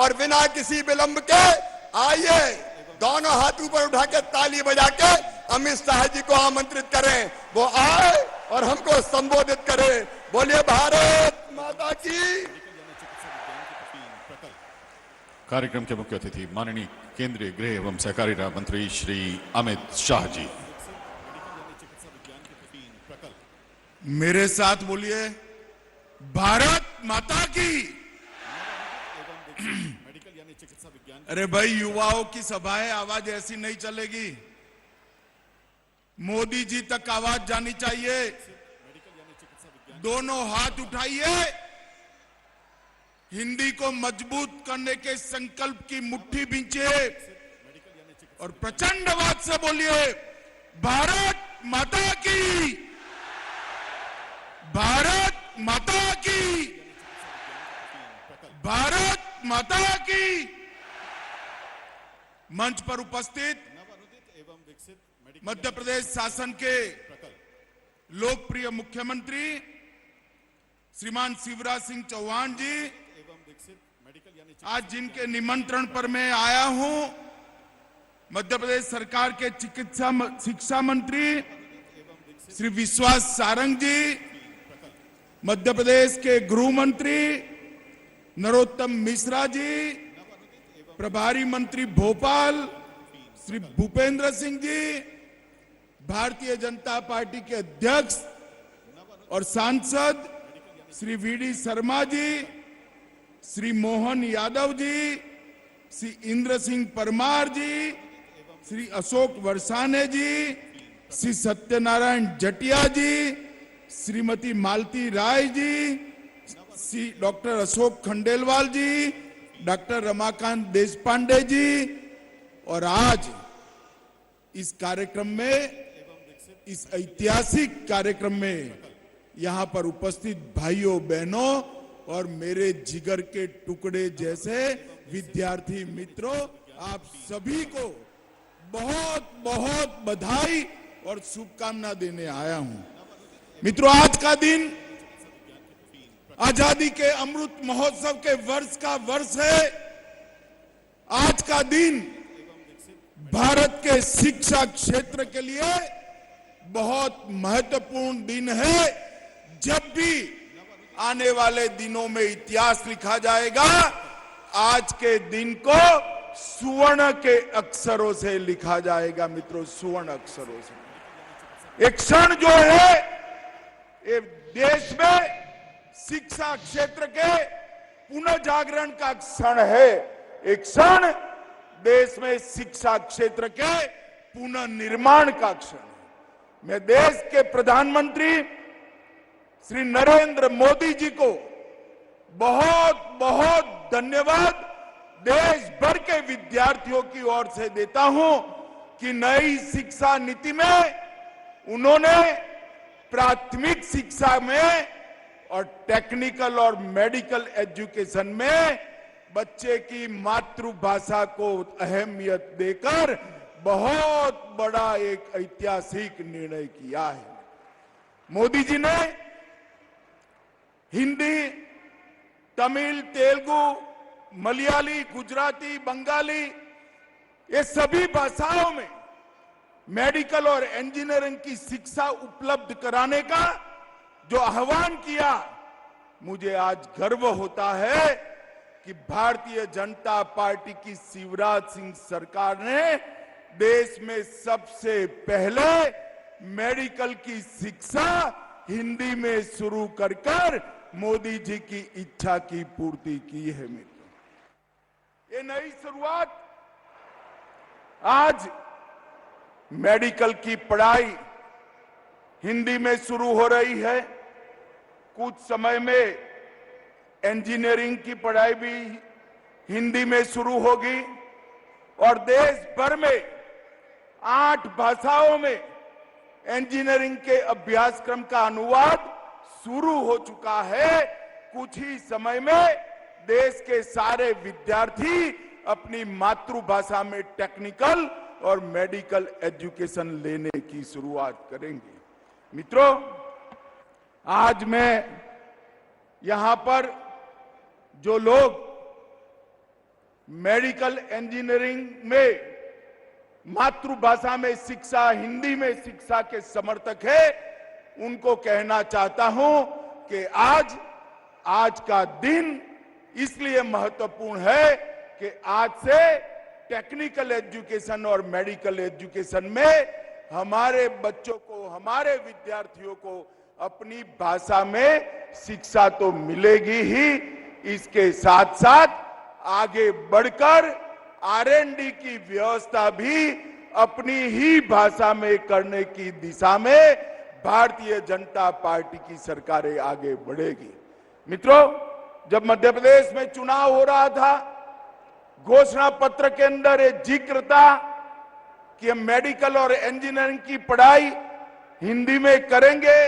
और बिना किसी विलंब के आइए दोनों हाथ ऊपर उठा के ताली बजा के अमित शाह जी को आमंत्रित करें, वो आए और हमको संबोधित करें। बोलिए भारत माता की। कार्यक्रम के मुख्य अतिथि माननीय केंद्रीय गृह एवं सहकारिता मंत्री श्री अमित शाह जी। मेरे साथ बोलिए, भारत माता की। अरे भाई, युवाओं की सभा है, आवाज ऐसी नहीं चलेगी। मोदी जी तक आवाज जानी चाहिए। दोनों हाथ उठाइए, हिंदी को मजबूत करने के संकल्प की मुट्ठी बींचिए और प्रचंड आवाज से बोलिए, भारत माता की, भारत माता की, भारत माता की। मंच पर उपस्थित मध्य प्रदेश शासन के लोकप्रिय मुख्यमंत्री श्रीमान शिवराज सिंह चौहान जी, आज जिनके निमंत्रण पर मैं आया हूं, मध्य प्रदेश सरकार के शिक्षा मंत्री श्री विश्वास सारंग जी, मध्य प्रदेश के गृह मंत्री नरोत्तम मिश्रा जी, प्रभारी मंत्री भोपाल श्री भूपेंद्र सिंह जी, भारतीय जनता पार्टी के अध्यक्ष और सांसद श्री वीडी शर्मा जी, श्री मोहन यादव जी, श्री इंद्र सिंह परमार जी, श्री अशोक वर्षाने जी, श्री सत्यनारायण जटिया जी, श्रीमती मालती राय जी, श्री डॉक्टर अशोक खंडेलवाल जी, डॉक्टर रमाकांत देशपांडे जी, और आज इस कार्यक्रम में, इस ऐतिहासिक कार्यक्रम में यहां पर उपस्थित भाइयों बहनों और मेरे जिगर के टुकड़े जैसे विद्यार्थी मित्रों, आप सभी को बहुत बहुत बधाई और शुभकामना देने आया हूं। मित्रों, आज का दिन आजादी के अमृत महोत्सव के वर्ष का वर्ष है। आज का दिन भारत के शिक्षा क्षेत्र के लिए बहुत महत्वपूर्ण दिन है। जब भी आने वाले दिनों में इतिहास लिखा जाएगा, आज के दिन को सुवर्ण के अक्षरों से लिखा जाएगा। मित्रों, सुवर्ण अक्षरों से। एक क्षण जो है, ये देश में शिक्षा क्षेत्र के पुनः जागरण का क्षण है। एक क्षण देश में शिक्षा क्षेत्र के पुनः निर्माण का क्षण है। मैं देश के प्रधानमंत्री श्री नरेंद्र मोदी जी को बहुत बहुत धन्यवाद देश भर के विद्यार्थियों की ओर से देता हूं कि नई शिक्षा नीति में उन्होंने प्राथमिक शिक्षा में और टेक्निकल और मेडिकल एजुकेशन में बच्चे की मातृभाषा को अहमियत देकर बहुत बड़ा एक ऐतिहासिक निर्णय किया है। मोदी जी ने हिंदी, तमिल, तेलुगु, मलयाली, गुजराती, बंगाली, ये सभी भाषाओं में मेडिकल और इंजीनियरिंग की शिक्षा उपलब्ध कराने का जो आह्वान किया, मुझे आज गर्व होता है कि भारतीय जनता पार्टी की शिवराज सिंह सरकार ने देश में सबसे पहले मेडिकल की शिक्षा हिंदी में शुरू कर मोदी जी की इच्छा की पूर्ति की है। मित्रों, ये नई शुरुआत, आज मेडिकल की पढ़ाई हिंदी में शुरू हो रही है। कुछ समय में इंजीनियरिंग की पढ़ाई भी हिंदी में शुरू होगी और देश भर में 8 भाषाओं में इंजीनियरिंग के अभ्यासक्रम का अनुवाद शुरू हो चुका है। कुछ ही समय में देश के सारे विद्यार्थी अपनी मातृभाषा में टेक्निकल और मेडिकल एजुकेशन लेने की शुरुआत करेंगे। मित्रों, आज मैं यहां पर जो लोग मेडिकल इंजीनियरिंग में मातृभाषा में शिक्षा, हिंदी में शिक्षा के समर्थक है, उनको कहना चाहता हूं कि आज का दिन इसलिए महत्वपूर्ण है कि आज से टेक्निकल एजुकेशन और मेडिकल एजुकेशन में हमारे बच्चों को, हमारे विद्यार्थियों को अपनी भाषा में शिक्षा तो मिलेगी ही, इसके साथ साथ आगे बढ़कर R&D की व्यवस्था भी अपनी ही भाषा में करने की दिशा में भारतीय जनता पार्टी की सरकारें आगे बढ़ेगी। मित्रों, जब मध्य प्रदेश में चुनाव हो रहा था, घोषणा पत्र के अंदर एक जिक्र था कि हम मेडिकल और इंजीनियरिंग की पढ़ाई हिंदी में करेंगे,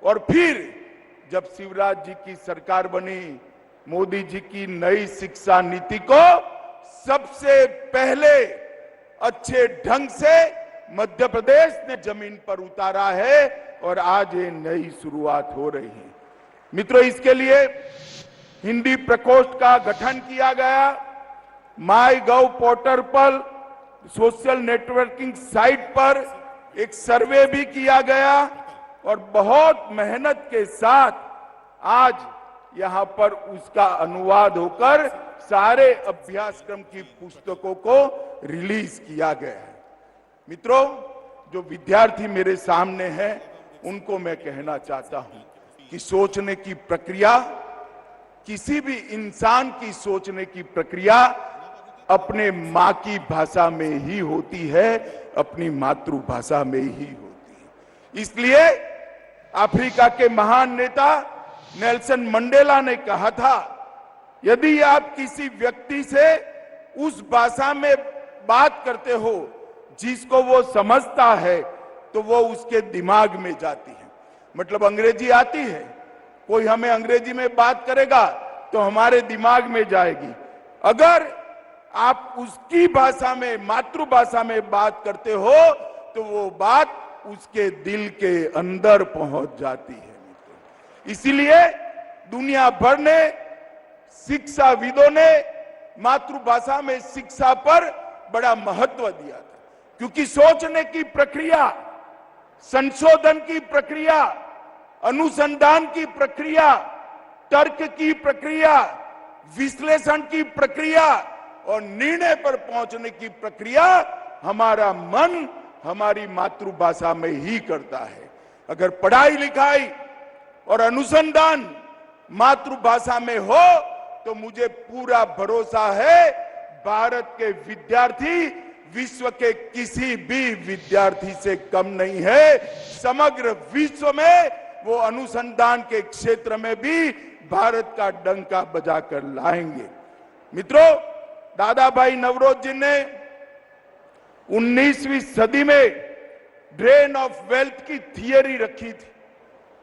और फिर जब शिवराज जी की सरकार बनी, मोदी जी की नई शिक्षा नीति को सबसे पहले अच्छे ढंग से मध्य प्रदेश ने जमीन पर उतारा है और आज ये नई शुरुआत हो रही है। मित्रों, इसके लिए हिंदी प्रकोष्ठ का गठन किया गया। MyGov पोर्टल पर, सोशल नेटवर्किंग साइट पर एक सर्वे भी किया गया और बहुत मेहनत के साथ आज यहां पर उसका अनुवाद होकर सारे अभ्यासक्रम की पुस्तकों को रिलीज किया गया है। मित्रों, जो विद्यार्थी मेरे सामने हैं, उनको मैं कहना चाहता हूं कि सोचने की प्रक्रिया, किसी भी इंसान की सोचने की प्रक्रिया अपने मां की भाषा में ही होती है, अपनी मातृभाषा में ही होती है। इसलिए अफ्रीका के महान नेता नेल्सन मंडेला ने कहा था, यदि आप किसी व्यक्ति से उस भाषा में बात करते हो जिसको वो समझता है, तो वो उसके दिमाग में जाती है। मतलब अंग्रेजी आती है, कोई हमें अंग्रेजी में बात करेगा तो हमारे दिमाग में जाएगी। अगर आप उसकी भाषा में, मातृभाषा में बात करते हो तो वो बात उसके दिल के अंदर पहुंच जाती है। इसीलिए दुनिया भर ने, शिक्षाविदों ने मातृभाषा में शिक्षा पर बड़ा महत्व दिया था, क्योंकि सोचने की प्रक्रिया, संशोधन की प्रक्रिया, अनुसंधान की प्रक्रिया, तर्क की प्रक्रिया, विश्लेषण की प्रक्रिया और निर्णय पर पहुंचने की प्रक्रिया हमारा मन हमारी मातृभाषा में ही करता है। अगर पढ़ाई लिखाई और अनुसंधान मातृभाषा में हो तो मुझे पूरा भरोसा है भारत के विद्यार्थी विश्व के किसी भी विद्यार्थी से कम नहीं है। समग्र विश्व में वो अनुसंधान के क्षेत्र में भी भारत का डंका बजाकर लाएंगे। मित्रों, दादा भाई नवरोजी ने 19वीं सदी में ड्रेन ऑफ वेल्थ की थियरी रखी थी।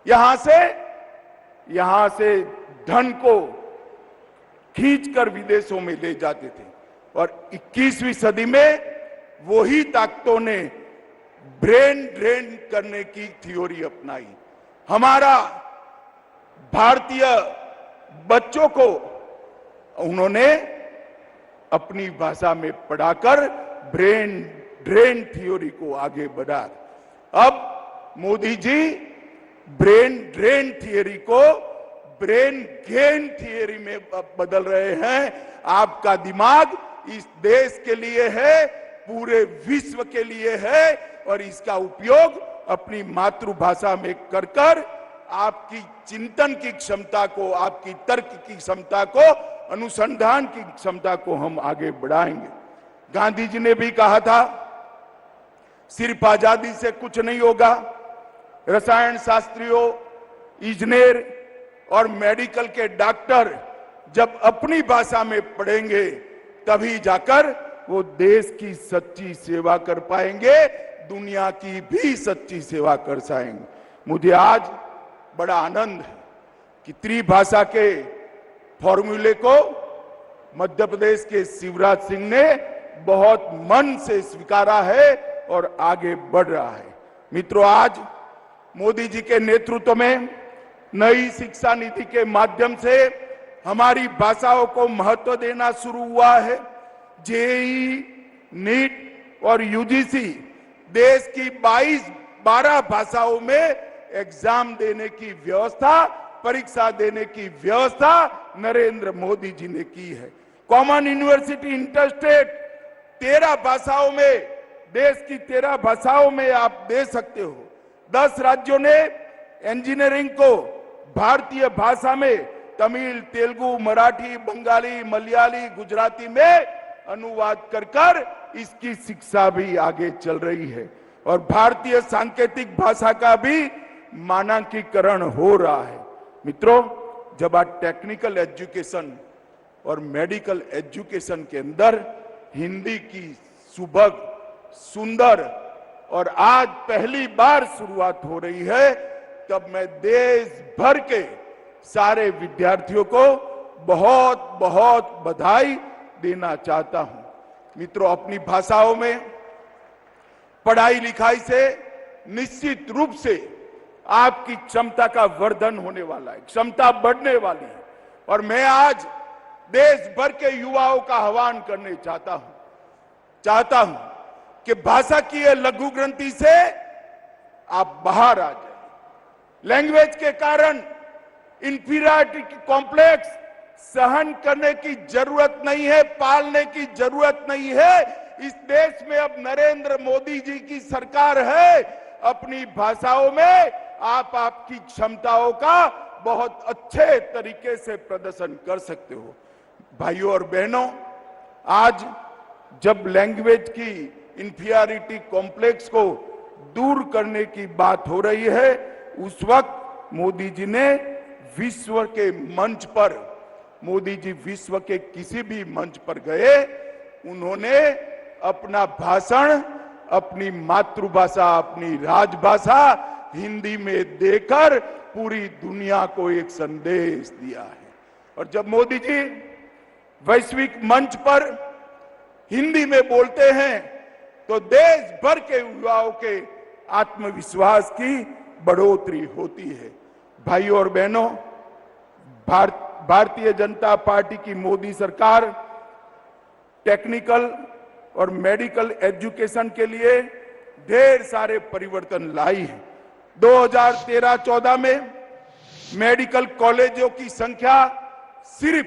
यहां से धन को खींचकर विदेशों में ले जाते थे, और 21वीं सदी में वही ताकतों ने ब्रेन ड्रेन करने की थ्योरी अपनाई। हमारा भारतीय बच्चों को उन्होंने अपनी भाषा में पढ़ाकर ब्रेन ड्रेन थ्योरी को आगे बढ़ाया। अब Modi ji brain drain theory को ब्रेन गेन थियरी में बदल रहे हैं। आपका दिमाग इस देश के लिए है, पूरे विश्व के लिए है, और इसका उपयोग अपनी मातृभाषा में कर आपकी चिंतन की क्षमता को, आपकी तर्क की क्षमता को, अनुसंधान की क्षमता को हम आगे बढ़ाएंगे। गांधी जी ने भी कहा था, सिर्फ आजादी से कुछ नहीं होगा। रसायन शास्त्रियों, इंजीनियर और मेडिकल के डॉक्टर जब अपनी भाषा में पढ़ेंगे तभी जाकर वो देश की सच्ची सेवा कर पाएंगे, दुनिया की भी सच्ची सेवा कर पाएंगे। मुझे आज बड़ा आनंद है कि त्रिभाषा के फॉर्मूले को मध्य प्रदेश के शिवराज सिंह ने बहुत मन से स्वीकारा है और आगे बढ़ रहा है। मित्रों, आज मोदी जी के नेतृत्व में नई शिक्षा नीति के माध्यम से हमारी भाषाओं को महत्व देना शुरू हुआ है। जेईई, नीट और यूजीसी देश की 12 भाषाओं में एग्जाम देने की व्यवस्था, परीक्षा देने की व्यवस्था नरेंद्र मोदी जी ने की है। कॉमन यूनिवर्सिटी इंटरस्टेट 13 भाषाओं में, देश की 13 भाषाओं में आप दे सकते हो। 10 राज्यों ने इंजीनियरिंग को भारतीय भाषा में तमिल, तेलुगु, मराठी, बंगाली, मलयाली, गुजराती में अनुवाद कर इसकी शिक्षा भी आगे चल रही है और भारतीय सांकेतिक भाषा का भी मानकीकरण हो रहा है। मित्रों, जब आप टेक्निकल एजुकेशन और मेडिकल एजुकेशन के अंदर हिंदी की सुभग, सुंदर और आज पहली बार शुरुआत हो रही है, तब मैं देश भर के सारे विद्यार्थियों को बहुत बहुत बधाई देना चाहता हूं। मित्रों, अपनी भाषाओं में पढ़ाई लिखाई से निश्चित रूप से आपकी क्षमता का वर्धन होने वाला है, क्षमता बढ़ने वाली है। और मैं आज देश भर के युवाओं का आह्वान करने चाहता हूं कि भाषा की ये लघु ग्रंथि से आप बाहर आ जाए। लैंग्वेज के कारण इंफीरियरिटी कॉम्प्लेक्स सहन करने की जरूरत नहीं है, पालने की जरूरत नहीं है। इस देश में अब नरेंद्र मोदी जी की सरकार है। अपनी भाषाओं में आप आपकी क्षमताओं का बहुत अच्छे तरीके से प्रदर्शन कर सकते हो। भाइयों और बहनों, आज जब लैंग्वेज की इंफीरियरिटी कॉम्प्लेक्स को दूर करने की बात हो रही है, उस वक्त मोदी जी ने विश्व के मंच पर, मोदी जी विश्व के किसी भी मंच पर गए, उन्होंने अपना भाषण अपनी मातृभाषा, अपनी राजभाषा हिंदी में देकर पूरी दुनिया को एक संदेश दिया है। और जब मोदी जी वैश्विक मंच पर हिंदी में बोलते हैं तो देश भर के युवाओं के आत्मविश्वास की बढ़ोतरी होती है। भाइयों और बहनों, भारतीय जनता पार्टी की मोदी सरकार टेक्निकल और मेडिकल एजुकेशन के लिए ढेर सारे परिवर्तन लाई है। 2013-14 में मेडिकल कॉलेजों की संख्या सिर्फ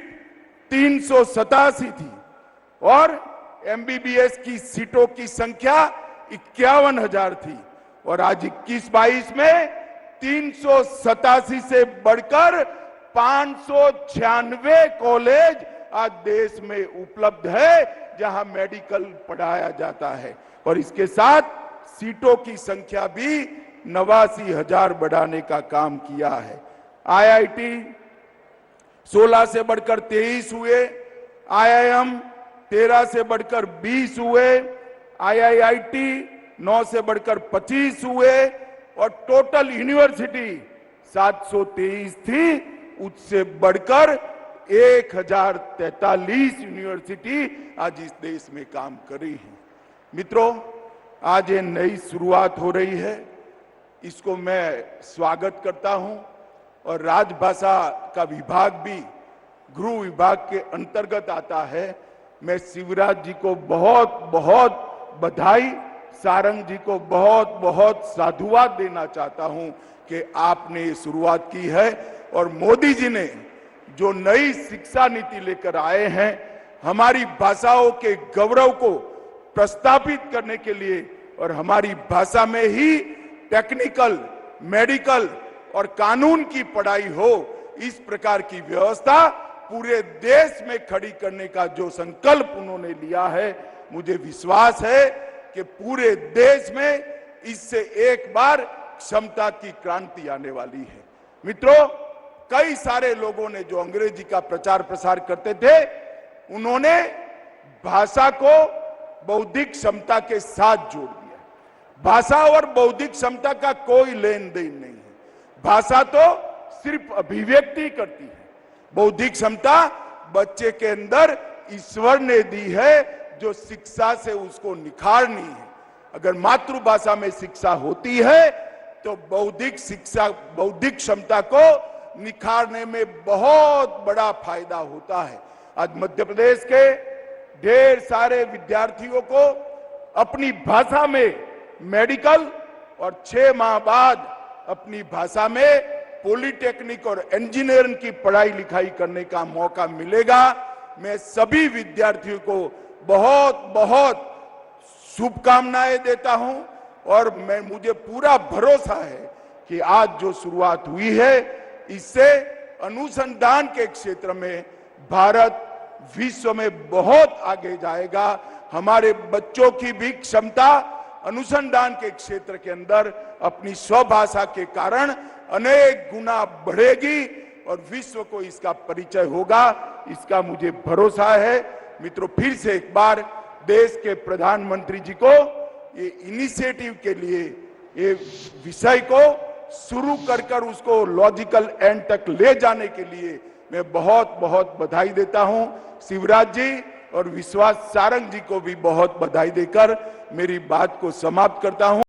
387 थी और एमबीबीएस की सीटों की संख्या 51,000 थी और आज 21-22 में 387 से बढ़कर 596 कॉलेज आज देश में उपलब्ध है जहां मेडिकल पढ़ाया जाता है और इसके साथ सीटों की संख्या भी 89,000 बढ़ाने का काम किया है। आईआईटी 16 से बढ़कर 23 हुए, आईआईएम 13 से बढ़कर 20 हुए, आईआईआईटी 9 से बढ़कर 25 हुए और टोटल यूनिवर्सिटी 723 थी, उससे बढ़कर 1043 यूनिवर्सिटी आज इस देश में काम कर रही है। मित्रों, आज ये नई शुरुआत हो रही है, इसको मैं स्वागत करता हूं और राजभाषा का विभाग भी गृह विभाग के अंतर्गत आता है। मैं शिवराज जी को बहुत बहुत बधाई, सारंग जी को बहुत बहुत साधुवाद देना चाहता हूं कि आपने ये शुरुआत की है और मोदी जी ने जो नई शिक्षा नीति लेकर आए हैं, हमारी भाषाओं के गौरव को प्रस्थापित करने के लिए और हमारी भाषा में ही टेक्निकल, मेडिकल और कानून की पढ़ाई हो, इस प्रकार की व्यवस्था पूरे देश में खड़ी करने का जो संकल्प उन्होंने लिया है, मुझे विश्वास है कि पूरे देश में इससे एक बार क्षमता की क्रांति आने वाली है। मित्रों, कई सारे लोगों ने जो अंग्रेजी का प्रचार प्रसार करते थे, उन्होंने भाषा को बौद्धिक क्षमता के साथ जोड़ दिया। भाषा और बौद्धिक क्षमता का कोई लेन देन नहीं है। भाषा तो सिर्फ अभिव्यक्ति करती है, बौद्धिक क्षमता बच्चे के अंदर ईश्वर ने दी है जो शिक्षा से उसको निखारनी है। अगर मातृभाषा में शिक्षा होती है तो बौद्धिक क्षमता को निखारने में बहुत बड़ा फायदा होता है। आज मध्य प्रदेश के ढेर सारे विद्यार्थियों को अपनी भाषा में मेडिकल और 6 माह बाद अपनी भाषा में पॉलिटेक्निक और इंजीनियरिंग की पढ़ाई लिखाई करने का मौका मिलेगा। मैं सभी विद्यार्थियों को बहुत बहुत शुभकामनाएं देता हूं और मुझे पूरा भरोसा है कि आज जो शुरुआत हुई है इससे अनुसंधान के क्षेत्र में भारत विश्व में बहुत आगे जाएगा। हमारे बच्चों की भी क्षमता अनुसंधान के क्षेत्र के अंदर अपनी स्वभाषा के कारण अनेक गुना बढ़ेगी और विश्व को इसका परिचय होगा, इसका मुझे भरोसा है। मित्रों, फिर से एक बार देश के प्रधानमंत्री जी को ये इनिशिएटिव के लिए, ये विषय को शुरू कर उसको लॉजिकल एंड तक ले जाने के लिए मैं बहुत बहुत बधाई देता हूं। शिवराज जी और विश्वास सारंग जी को भी बहुत बधाई देकर मेरी बात को समाप्त करता हूं।